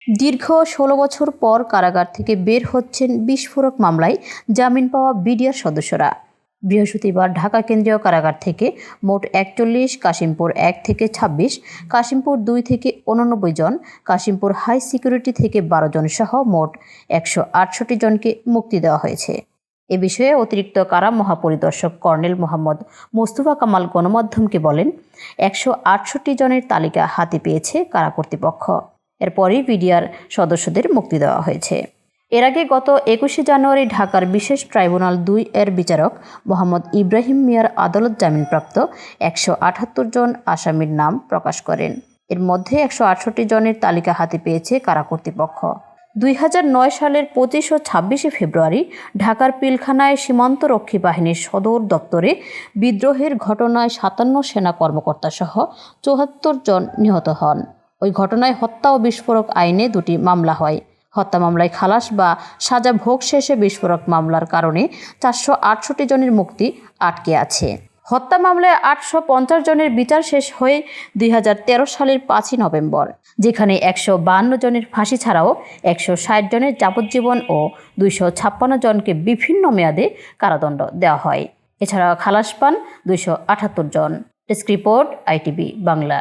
দীর্ঘ ১৬ বছর পর কারাগার থেকে বের হচ্ছেন বিস্ফোরক মামলায় জামিন পাওয়া বিডিআর সদস্যরা। বৃহস্পতিবার ঢাকা কেন্দ্রীয় কারাগার থেকে মোট ৪১, কাশিমপুর ১ থেকে ২৬, কাশিমপুর ২ থেকে ৮৯ জন, কাশিমপুর হাই সিকিউরিটি থেকে ১২ জন সহ মোট ১৬৮ জনকে মুক্তি দেওয়া হয়েছে। এ বিষয়ে অতিরিক্ত কারা মহাপরিদর্শক কর্নেল মোহাম্মদ মোস্তফা কামাল গণমাধ্যমকে বলেন, ১৬৮ জনের তালিকা হাতে পেয়েছে কারা কর্তৃপক্ষ। এরপরই বিডিআর সদস্যদের মুক্তি দেওয়া হয়েছে। এর আগে গত ২১শে জানুয়ারি ঢাকার বিশেষ ট্রাইব্যুনাল ২ এর বিচারক মোহাম্মদ ইব্রাহিম মিয়ার আদালত জামিনপ্রাপ্ত ১৭৮ জন আসামির নাম প্রকাশ করেন। এর মধ্যে ১৬৮ জনের তালিকা হাতে পেয়েছে কারা কর্তৃপক্ষ। ২০০৯ সালের ২৫ ও ২৬শে ফেব্রুয়ারি ঢাকার পিলখানায় সীমান্তরক্ষী বাহিনীর সদর দপ্তরে বিদ্রোহের ঘটনায় ৫৭ সেনা কর্মকর্তা সহ ৭৪ জন নিহত হন। ওই ঘটনায় হত্যা ও বিস্ফোরক আইনে ২টি মামলা হয়। হত্যা মামলায় খালাস বা সাজা ভোগ শেষে বিস্ফোরক মামলার কারণে ৪৬৮ জনের মুক্তি আটকে আছে। হত্যা মামলায় ৮৫০ জনের বিচার শেষ হয়ে ২০১৩ সালের ৫ই নভেম্বর, যেখানে ১৫২ জনের ফাঁসি ছাড়াও ১৬০ জনের যাবজ্জীবন ও ২৫৬ জনকে বিভিন্ন মেয়াদে কারাদণ্ড দেওয়া হয়। এছাড়াও খালাস পান ২৭৮ জন। Desk report, ITV Bangla.